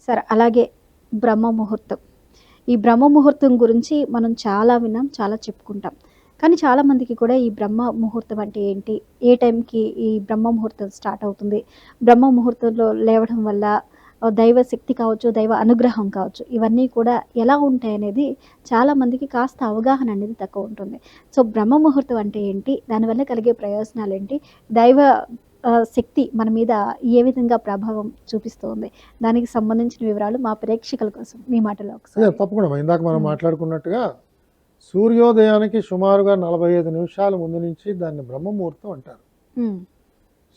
సరే అలాగే బ్రహ్మ ముహూర్తం. ఈ బ్రహ్మ ముహూర్తం గురించి మనం చాలా విన్నాం, చాలా చెప్పుకుంటాం. కానీ చాలామందికి కూడా ఈ బ్రహ్మ ముహూర్తం అంటే ఏంటి? ఏ టైంకి ఈ బ్రహ్మ ముహూర్తం స్టార్ట్ అవుతుంది? బ్రహ్మ ముహూర్తంలో లేవడం వల్ల దైవ శక్తి కావచ్చు, దైవ అనుగ్రహం కావచ్చు, ఇవన్నీ కూడా ఎలా ఉంటాయనేది చాలామందికి కాస్త అవగాహన అనేది తక్కువ ఉంటుంది. సో, బ్రహ్మ ముహూర్తం అంటే ఏంటి? దానివల్ల కలిగే ప్రయోజనాలేంటి? దైవ శక్తి మన మీద ఏ విధంగా ప్రభావం చూపిస్తోంది? దానికి సంబంధించిన వివరాలు మా ప్రేక్షకుల కోసం మీ మాటలో అదే ఒకసారి. తప్పకుండా ఇందాక మనం హ్మ్. మాట్లాడుకున్నట్టుగా సూర్యోదయానికి సుమారుగా 45 నిమిషాల ముందు నుంచి దాన్ని బ్రహ్మముహూర్తం అంటారు. హ్మ్.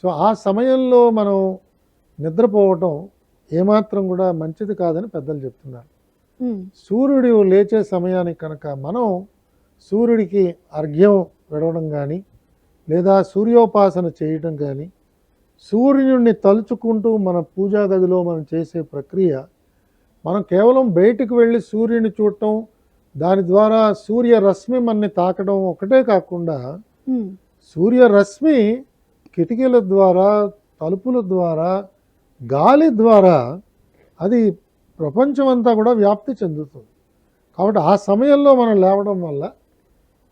సో ఆ సమయంలో మనం నిద్రపోవటం ఏమాత్రం కూడా మంచిది కాదని పెద్దలు చెప్తున్నారు. హ్మ్. సూర్యుడు లేచే సమయానికి కనుక మనం సూర్యుడికి అర్ఘ్యం విడవడం కానీ, లేదా సూర్యోపాసన చేయటం కానీ, సూర్యుడిని తలుచుకుంటూ మన పూజా గదిలో మనం చేసే ప్రక్రియ, మనం కేవలం బయటికి వెళ్ళి సూర్యుని చూడటం, దాని ద్వారా సూర్యరశ్మి మనని తాకడం ఒకటే కాకుండా, హ్మ్. సూర్యరశ్మి కిటికీల ద్వారా, తలుపుల ద్వారా, గాలి ద్వారా అది ప్రపంచమంతా కూడా వ్యాప్తి చెందుతుంది. కాబట్టి ఆ సమయంలో మనం లేవడం వల్ల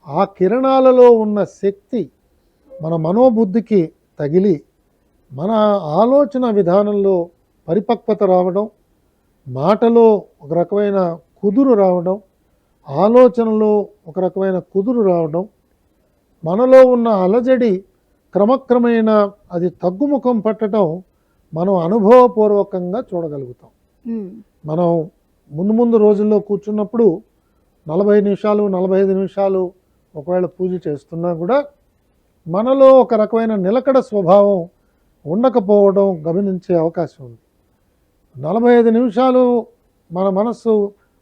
ఆ కిరణాలలో ఉన్న శక్తి మన మనోబుద్ధికి తగిలి మన ఆలోచన విధానంలో పరిపక్వత రావడం, మాటలో ఒక రకమైన కుదురు రావడం, ఆలోచనలో ఒక రకమైన కుదురు రావడం, మనలో ఉన్న అలజడి క్రమక్రమేణా అది తగ్గుముఖం పట్టడం మనం అనుభవపూర్వకంగా చూడగలుగుతాం. హ్మ్. మనం ముందు ముందు రోజుల్లో కూర్చున్నప్పుడు 40 నిమిషాలు 45 నిమిషాలు ఒకవేళ పూజ చేస్తున్నా కూడా మనలో ఒక రకమైన నిలకడ స్వభావం ఉండకపోవడం గమనించే అవకాశం ఉంది. 45 నిమిషాలు మన మనస్సు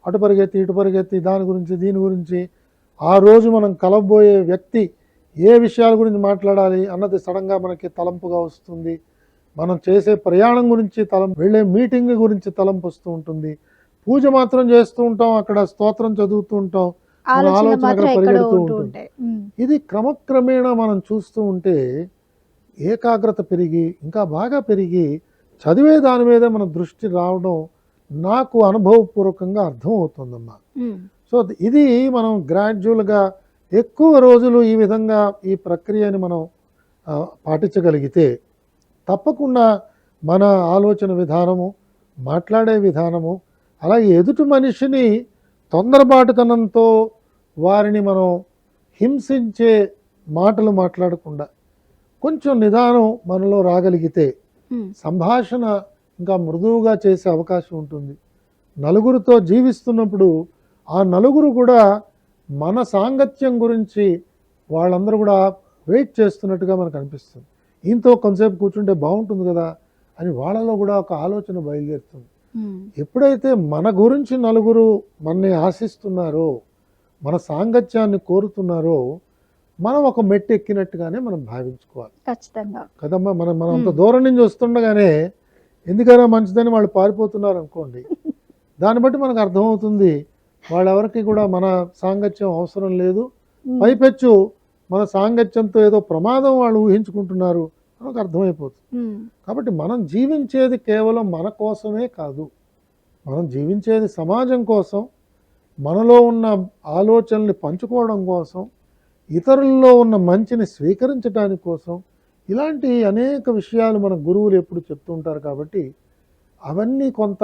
అటు పరిగెత్తి ఇటు పరిగెత్తి దాని గురించి దీని గురించి, ఆ రోజు మనం కలవబోయే వ్యక్తి ఏ విషయాల గురించి మాట్లాడాలి అన్నది సడన్గా మనకి తలంపుగా వస్తుంది. మనం చేసే ప్రయాణం గురించి వెళ్ళే మీటింగ్ గురించి తలంపు వస్తూ ఉంటుంది. పూజ మాత్రం చేస్తూ ఉంటాం, అక్కడ స్తోత్రం చదువుతూ ఉంటాం, మన ఆలోచనలు ఆలోచన అక్కడ మాత్రం ఎక్కడో పరిగెడుతూ ఉంటూ ఉంటుంది. ఉంటాయి. హ్మ్. ఇది క్రమక్రమేణా మనం చూస్తూ ఉంటే ఏకాగ్రత పెరిగి ఇంకా బాగా పెరిగి చదివే దాని మీద మన దృష్టి రావడం నాకు అనుభవపూర్వకంగా అర్థమవుతుందమ్మా. హ్మ్. సో ఇది మనం గ్రాడ్యువల్గా ఎక్కువ రోజులు ఈ విధంగా ఈ ప్రక్రియని మనం పాటించగలిగితే తప్పకుండా మన ఆలోచన విధానము, మాట్లాడే విధానము, అలాగే ఎదుటి మనిషిని తొందరపాటుతనంతో వారిని మనం హింసించే మాటలు మాట్లాడకుండా కొంచెం నిదానం మనలో రాగలిగితే హ్మ్. సంభాషణ ఇంకా మృదువుగా చేసే అవకాశం ఉంటుంది. నలుగురితో జీవిస్తున్నప్పుడు ఆ నలుగురు కూడా మన సాంగత్యం గురించి వాళ్ళందరూ కూడా వెయిట్ చేస్తున్నట్టుగా మనకు అనిపిస్తుంది. ఈయనతో కొంతసేపు కూర్చుంటే బాగుంటుంది కదా అని వాళ్ళలో కూడా ఒక ఆలోచన బయలుదేరుతుంది. హ్మ్. ఎప్పుడైతే మన గురించి నలుగురు మనని ఆశిస్తున్నారో, మన సాంగత్యాన్ని కోరుతున్నారో, మనం ఒక మెట్టు ఎక్కినట్టుగానే మనం భావించుకోవాలి ఖచ్చితంగా. కదమ్మా. మనం అంత హ్మ్. దూరం నుంచి వస్తుండగానే ఎందుకైనా మంచిదని వాళ్ళు పారిపోతున్నారు అనుకోండి, దాన్ని బట్టి మనకు అర్థమవుతుంది వాళ్ళెవరికి కూడా మన సాంగత్యం అవసరం లేదు. హ్మ్. పైపెచ్చు మన సాంగత్యంతో ఏదో ప్రమాదం వాళ్ళు ఊహించుకుంటున్నారు మనకు అర్థమైపోతుంది. హ్మ్. కాబట్టి మనం జీవించేది కేవలం మన కోసమే కాదు, మనం జీవించేది సమాజం కోసం, మనలో ఉన్న ఆలోచనల్ని పంచుకోవడం కోసం, ఇతరుల్లో ఉన్న మంచిని స్వీకరించడానికి కోసం, ఇలాంటి అనేక విషయాలు మన గురువులు ఎప్పుడు చెప్తూ ఉంటారు. కాబట్టి అవన్నీ కొంత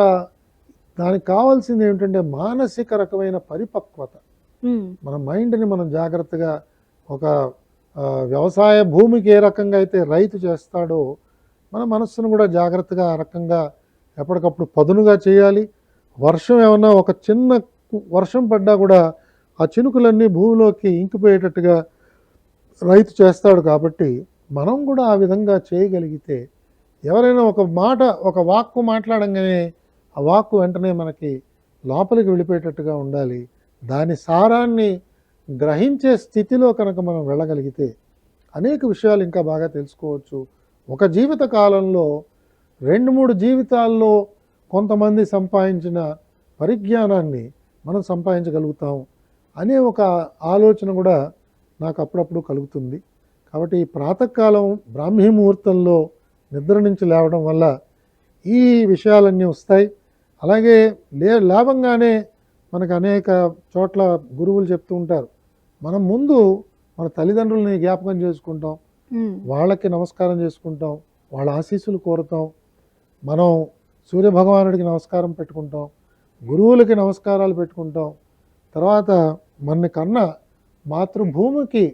దానికి కావాల్సింది ఏమిటంటే మానసిక రకమైన పరిపక్వత. హ్మ్. మన మైండ్ని మనం జాగ్రత్తగా ఒక వ్యవసాయ భూమికి ఏ రకంగా అయితే రైతు చేస్తాడో మన మనస్సును కూడా జాగ్రత్తగా ఆ రకంగా ఎప్పటికప్పుడు పదునుగా చేయాలి. వర్షం ఏమన్నా ఒక చిన్న వర్షం పడ్డా కూడా ఆ చినుకులన్నీ భూమిలోకి ఇంకిపోయేటట్టుగా రైతు చేస్తాడు. కాబట్టి మనం కూడా ఆ విధంగా చేయగలిగితే ఎవరైనా ఒక మాట ఒక వాక్కు మాట్లాడంగానే ఆ వాక్కు వెంటనే మనకి లోపలికి వెళ్ళిపోయేటట్టుగా ఉండాలి. దాని సారాన్ని గ్రహించే స్థితిలో కనుక మనం వెళ్ళగలిగితే అనేక విషయాలు ఇంకా బాగా తెలుసుకోవచ్చు. ఒక జీవిత కాలంలో 2-3 జీవితాల్లో కొంతమంది సంపాదించిన పరిజ్ఞానాన్ని మనం సంపాదించగలుగుతాం అనే ఒక ఆలోచన కూడా నాకు అప్పుడప్పుడు కలుగుతుంది. కాబట్టి ఈ ప్రాతకాలం బ్రాహ్మీ ముహూర్తంలో నిద్ర నుంచి లేవడం వల్ల ఈ విషయాలన్నీ వస్తాయి. అలాగే లేవంగానే మనకు అనేక చోట్ల గురువులు చెప్తూ ఉంటారు, మనం ముందు మన తల్లిదండ్రులని జ్ఞాపకం చేసుకుంటాం, ఉమ్, వాళ్ళకి నమస్కారం చేసుకుంటాం, వాళ్ళ ఆశీస్సులు కోరుతాం, మనం సూర్యభగవానుడికి నమస్కారం పెట్టుకుంటాం, గురువులకి నమస్కారాలు పెట్టుకుంటాం, తర్వాత మన కన్న మాతృభూమికి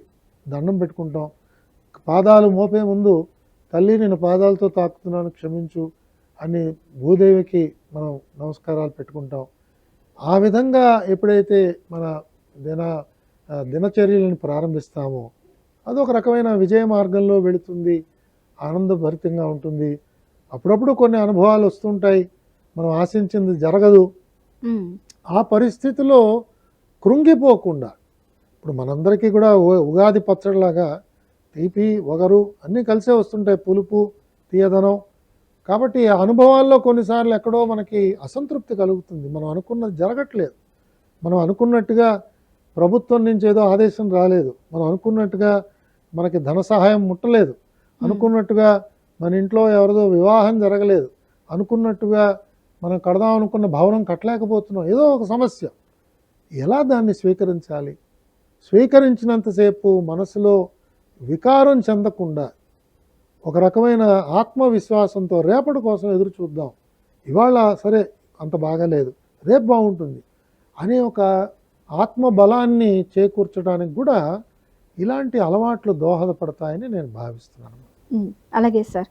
దండం పెట్టుకుంటాం, పాదాలు మోపే ముందు తల్లి నేను పాదాలతో తాకుతున్నాను క్షమించు అని భూదేవికి మనం నమస్కారాలు పెట్టుకుంటాం. ఆ విధంగా ఎప్పుడైతే మన దిన దినచర్యలను ప్రారంభిస్తామో అదొక రకమైన విజయ మార్గంలో వెళుతుంది, ఆనందభరితంగా ఉంటుంది. అప్పుడప్పుడు కొన్ని అనుభవాలు వస్తుంటాయి, మనం ఆశించింది జరగదు. ఉమ్, ఆ పరిస్థితిలో కృంగిపోకుండా, ఇప్పుడు మనందరికీ కూడా ఉగాది పచ్చడిలాగా తీపి వగరు అన్నీ కలిసే వస్తుంటాయి, పులుపు తీయదనం. కాబట్టి ఆ అనుభవాల్లో కొన్నిసార్లు ఎక్కడో మనకి అసంతృప్తి కలుగుతుంది, మనం అనుకున్నది జరగట్లేదు, మనం అనుకున్నట్టుగా ప్రభుత్వం నుంచి ఏదో ఆదేశం రాలేదు, మనం అనుకున్నట్టుగా మనకి ధన సహాయం ముట్టలేదు, అనుకున్నట్టుగా మన ఇంట్లో ఎవరిదో వివాహం జరగలేదు, అనుకున్నట్టుగా మనం కడదాం అనుకున్న భవనం కట్టలేకపోతున్నాం, ఏదో ఒక సమస్య. ఎలా దాన్ని స్వీకరించాలి? స్వీకరించినంతసేపు మనసులో వికారం చెందకుండా ఒక రకమైన ఆత్మవిశ్వాసంతో రేపటి కోసం ఎదురు చూద్దాం, ఇవాళ సరే అంత బాగాలేదు రేపు బాగుంటుంది అనే ఒక ఆత్మబలాన్ని చేకూర్చడానికి కూడా ఇలాంటి అలవాట్లు దోహదపడతాయని నేను భావిస్తున్నాను. ఉమ్, అలాగే సార్.